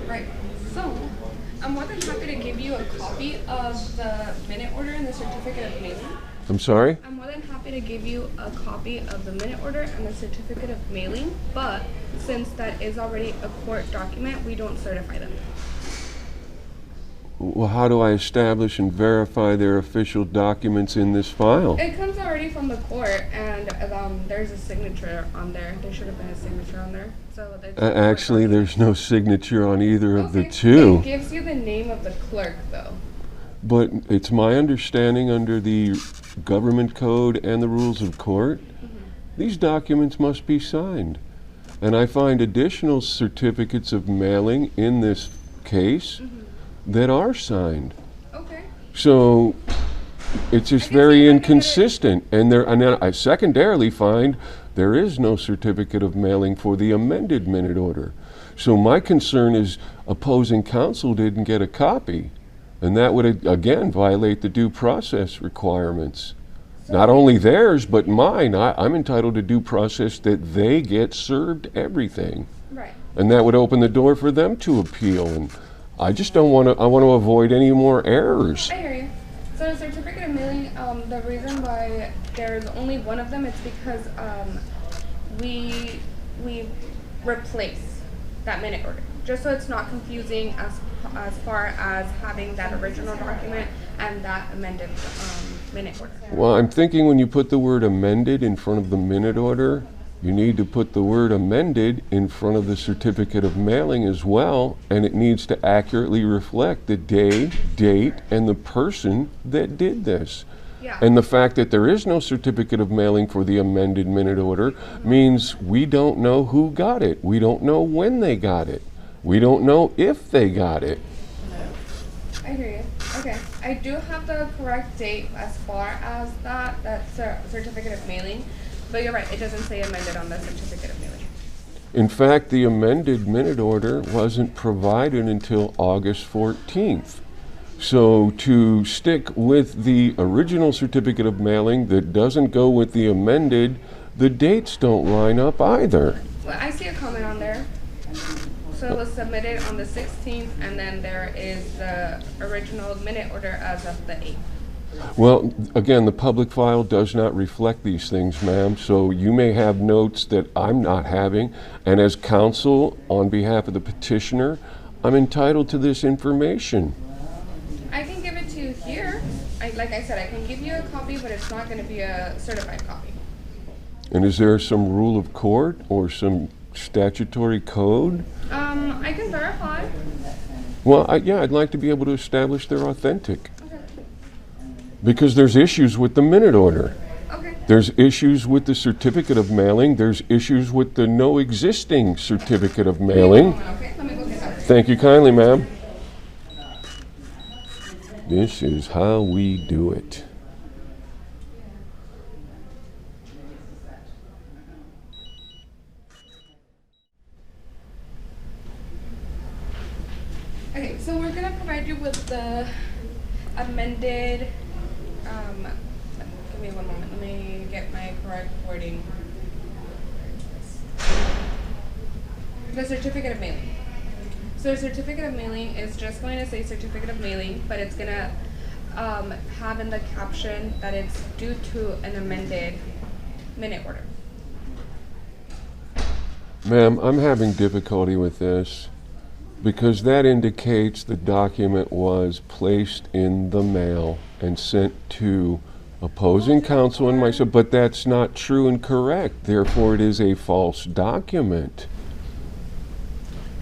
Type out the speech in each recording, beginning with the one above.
Right. So, I'm more than happy to give you a copy of the minute order and the certificate of mailing. I'm sorry? I'm more than happy to give you a copy of the minute order and the certificate of mailing, but since that is already a court document, we don't certify them. Well, how do I establish and verify their official documents in this file? It comes already from the court, and there's a signature on there. There should have been a signature on there. So Actually, there's no signature on either of the Okay. two. It gives you the name of the clerk, though. But it's my understanding under the government code and the rules of court, these documents must be signed. And I find additional certificates of mailing in this case that are signed. Okay. So it's just I can see very if I can get it. inconsistent. And then I secondarily find there is no certificate of mailing for the amended minute order. So my concern is opposing counsel didn't get a copy. And that would, again, violate the due process requirements. Not only theirs, but mine. I'm entitled to due process that they get served everything. Right. And that would open the door for them to appeal. And I just don't want to, I want to avoid any more errors. I hear you. So the certificate of mailing, the reason why there's only one of them, it's because we replace that minute order, just so it's not confusing as far as having that original document and that amended minute order. Well, I'm thinking when you put the word amended in front of the minute order, you need to put the word amended in front of the certificate of mailing as well, and it needs to accurately reflect the day, date, and the person that did this. Yeah. And the fact that there is no certificate of mailing for the amended minute order means we don't know who got it. We don't know when they got it. We don't know if they got it. I hear you. Okay. I do have the correct date as far as that certificate of mailing, but you're right, it doesn't say amended on the certificate of mailing. In fact, the amended minute order wasn't provided until August 14th. So to stick with the original certificate of mailing that doesn't go with the amended, the dates don't line up either. Well, I see a comment on there. So it was submitted on the 16th, and then there is the original minute order as of the 8th. Well, again, the public file does not reflect these things, ma'am, so you may have notes that I'm not having, and as counsel, on behalf of the petitioner, I'm entitled to this information. I can give it to you here. Like I said, I can give you a copy, but it's not going to be a certified copy. And is there some rule of court or some statutory code? I can verify. Well, yeah, I'd like to be able to establish they're authentic. Okay. Because there's issues with the minute order. Okay. There's issues with the certificate of mailing. There's issues with the no existing certificate of mailing. Okay, let me look at that. Thank you kindly, ma'am. This is how we do it. Okay, so we're gonna provide you with the amended, give me one moment, let me get my correct wording. The certificate of mailing. So the certificate of mailing is just going to say certificate of mailing, but it's gonna have in the caption that it's due to an amended minute order. Ma'am, I'm having difficulty with this because that indicates the document was placed in the mail and sent to opposing counsel and myself, but that's not true and correct. Therefore, it is a false document.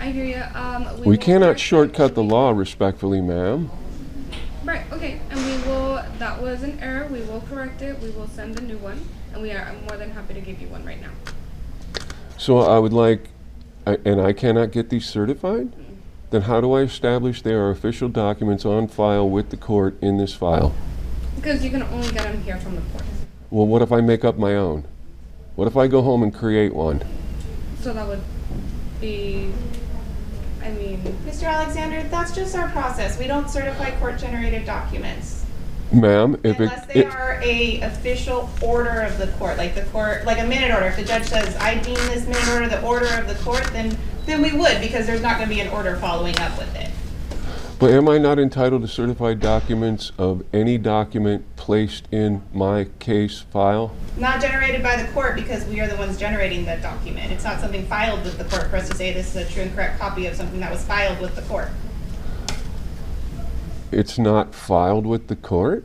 I hear you. We cannot shortcut the law, respectfully, ma'am. Right, okay, and that was an error, we will correct it, we will send a new one, and I'm more than happy to give you one right now. So I would like, and I cannot get these certified? Then how do I establish they are official documents on file with the court in this file? Because you can only get them here from the court. Well, what if I make up my own? What if I go home and create one? So that would be, Mr. Alexander, that's just our process. We don't certify court-generated documents. Ma'am, Unless they are a official order of the court, like a minute order. If the judge says, I deem this minute order the order of the court, then Then we would, because there's not going to be an order following up with it. But am I not entitled to certified documents of any document placed in my case file? Not generated by the court, because we are the ones generating that document. It's not something filed with the court for us to say this is a true and correct copy of something that was filed with the court. It's not filed with the court?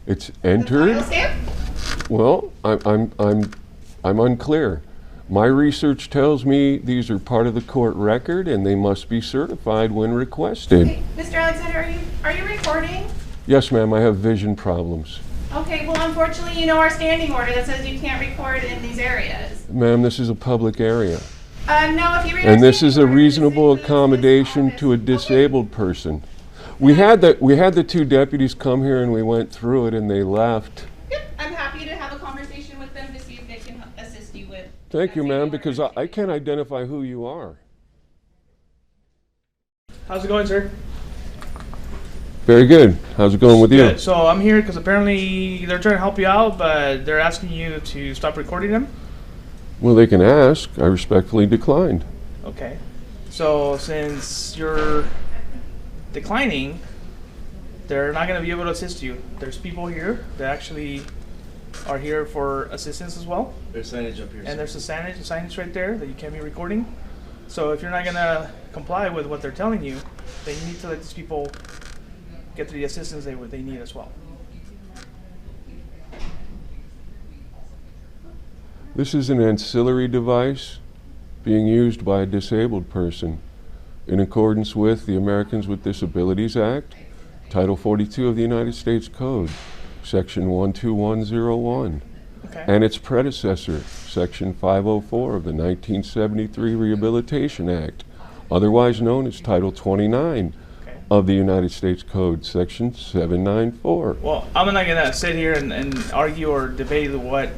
It's entered? The file stamp? Well, I'm unclear. My research tells me these are part of the court record and they must be certified when requested. Okay, Mr. Alexander, are you recording? Yes, ma'am, I have vision problems. Okay, well, unfortunately, you know our standing order that says you can't record in these areas. Ma'am, this is a public area. No, if you read our And this is a standing order, reasonable it says accommodation this to a office. disabled person. We had the two deputies come here and we went through it and they left. Yep, I'm happy to have a conversation with them to see if they can assist you with. Thank you, that ma'am, standing because order. I can't identify who you are. How's it going, sir? Very good. How's it going with you? Good. So I'm here because apparently they're trying to help you out, but they're asking you to stop recording them. Well, they can ask. I respectfully declined. Okay. So since you're declining, they're not going to be able to assist you. There's people here that actually are here for assistance as well. There's signage up here. And there's a signage right there that you can't be recording. So if you're not going to comply with what they're telling you, then you need to let these people get the assistance they need as well. This is an ancillary device being used by a disabled person in accordance with the Americans with Disabilities Act, Title 42 of the United States Code, Section 12101, Okay. and its predecessor, Section 504 of the 1973 Rehabilitation Act, otherwise known as Title 29 Okay. of the United States Code, Section 794. Well, I'm not gonna sit here and argue or debate what,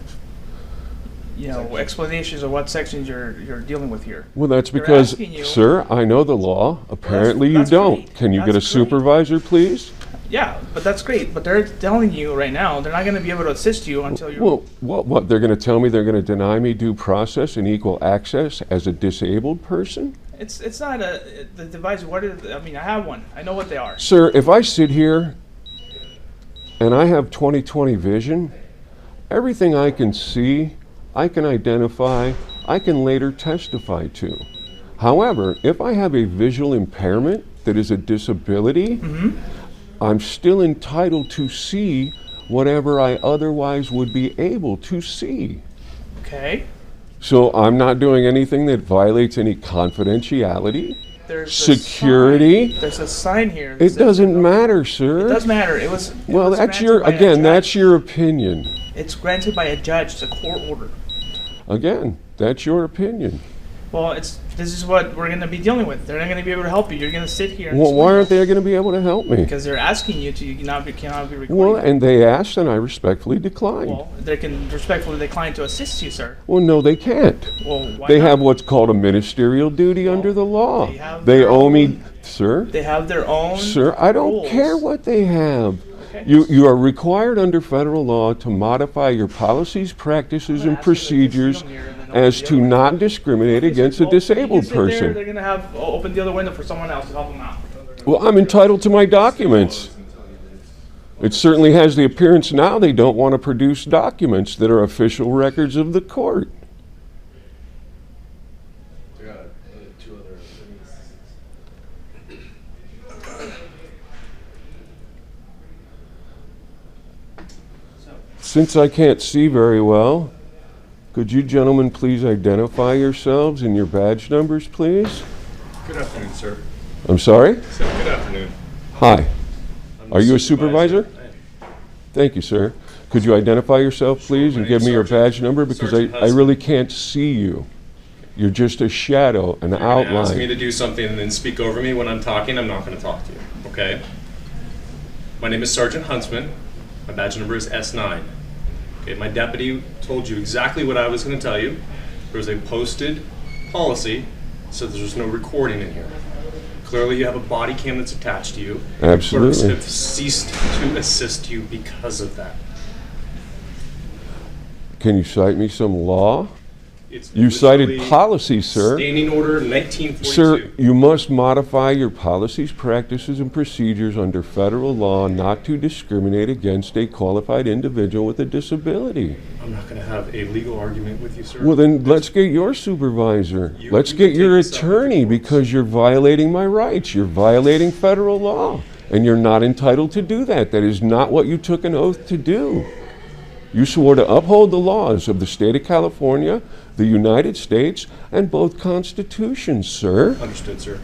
explanations of what sections you're dealing with here. Well, that's They're because, asking you- sir, I know the law. Apparently you that's don't. great. Can you get a That's great. supervisor, please? Yeah, but that's great. But they're telling you right now they're not gonna be able to assist you until you're. Well, what? They're going to tell me they're going to deny me due process and equal access as a disabled person? It's not the device. I have one. I know what they are. Sir, if I sit here and I have 20/20 vision, everything I can see, I can identify, I can later testify to. However, if I have a visual impairment that is a disability, I'm still entitled to see whatever I otherwise would be able to see. Okay. So I'm not doing anything that violates any confidentiality, There's security. There's a sign here. that It says- doesn't matter, sir. It does matter. It was. Well, that's granted by a judge. that's your opinion. It's granted by a judge. It's a court order. Again, that's your opinion. Well, this is what we're going to be dealing with. They're not going to be able to help you. You're going to sit here. And Well, why aren't they going to be able to help me? Because they're asking you to cannot be recording. Well, and they asked and I respectfully declined. Well, they can respectfully decline to assist you, sir. Well, no, they can't. Well, why They not? have what's called a ministerial duty under the law. they have They their owe me, own- sir. They have their own. Sir, I don't rules. care what they have. Okay. You are required under federal law to modify your policies, practices, I'm and gonna ask you to procedures sit here and then as open to the other not discriminate window. against a Well, you disabled can sit there, person. They're going to have open the other window for someone else to help them out. Well, I'm entitled to my documents. It certainly has the appearance now they don't want to produce documents that are official records of the court. There are two other. Since I can't see very well, could you gentlemen please identify yourselves and your badge numbers, please? Good afternoon, sir. I'm sorry? Sir, good afternoon. Hi. I'm Are the you a supervisor? I am. Thank you, sir. Could you identify yourself, please, Sure, and my give name's me your Sergeant- badge number? Because Sergeant I Hudson. really can't see you. You're just a shadow, an You're gonna ask me outline. to do something and then speak over me when I'm talking, I'm not gonna talk to you, okay? My name is Sergeant Huntsman. My badge number is S9. Okay, my deputy told you exactly what I was gonna tell you. There was a posted policy, so there's no recording in here. Clearly, you have a body cam that's attached to you. Absolutely. Clerks have ceased to assist you because of that. Can you cite me some law? It's You cited literally policy, sir. Standing Order 1942. Sir, you must modify your policies, practices, and procedures under federal law not to discriminate against a qualified individual with a disability. I'm not going to have a legal argument with you, sir. Well, then let's get your supervisor. You- Let's you get can your take this up with the attorney courts. because you're violating my rights. You're violating federal law. And you're not entitled to do that. That is not what you took an oath to do. You swore to uphold the laws of the state of California, the United States, and both constitutions, sir. Understood, sir.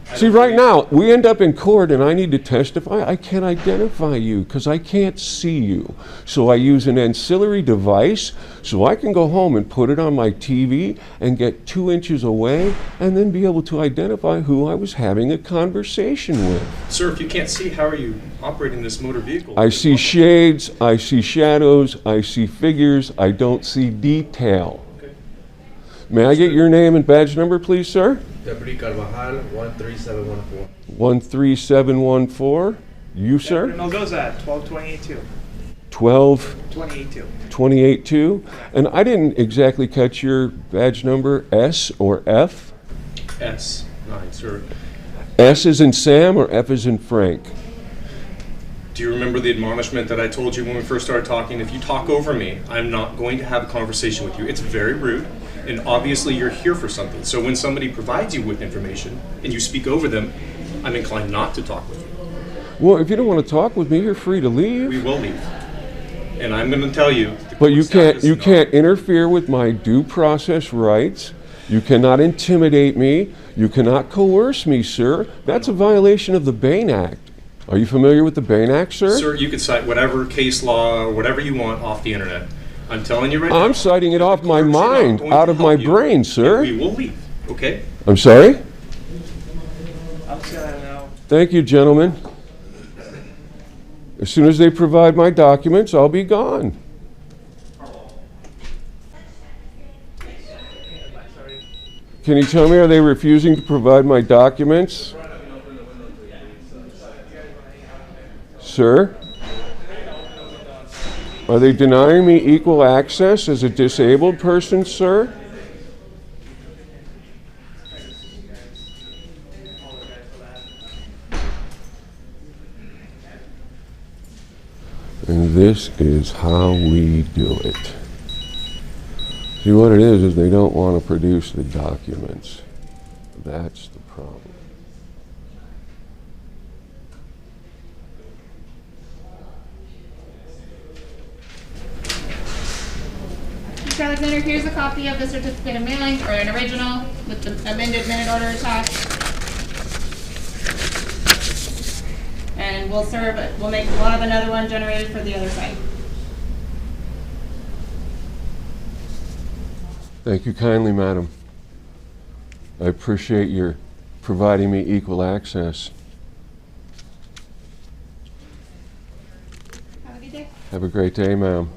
I See, don't right believe- now, we end up in court and I need to testify. I can't identify you because I can't see you. So I use an ancillary device so I can go home and put it on my TV and get 2 inches away and then be able to identify who I was having a conversation with. Sir, if you can't see, how are you operating this motor vehicle? I see shades, I see shadows, I see figures, I don't see detail. Okay. May I get your name and badge number, please, sir? Deputy Carvajal, 13714. 13714. You, sir? Mendoza, 12282. 12 282. 282. And I didn't exactly catch your badge number, S or F? S9, sir. S is in Sam or F is in Frank? Do you remember the admonishment that I told you when we first started talking? If you talk over me, I'm not going to have a conversation with you. It's very rude, and obviously you're here for something. So when somebody provides you with information and you speak over them, I'm inclined not to talk with you. Well, if you don't want to talk with me, you're free to We leave. will leave. And I'm going to tell you. the But you court staff is you not- can't interfere with my due process rights. You cannot intimidate me. You cannot coerce me, sir. That's a violation of the Bain Act. Are you familiar with the Bain Act, sir? Sir, you could cite whatever case law or whatever you want off the internet. I'm telling you right now. I'm citing it off my the courts are not mind, going out to of my help you, brain, and sir. We will leave, okay? I'm sorry? I'm just gonna know. Thank you, gentlemen. As soon as they provide my documents, I'll be gone. Can you tell me, are they refusing to provide my documents? Sir? Are they denying me equal access as a disabled person, sir? And this is how we do it. See, what it is they don't want to produce the documents. That's the problem. Mr. Alexander, here's a copy of the certificate of mailing, or an original, with the amended minute order attached. And we'll have another one generated for the other site. Thank you kindly, madam. I appreciate your providing me equal access. Have a good day. Have a great day, ma'am.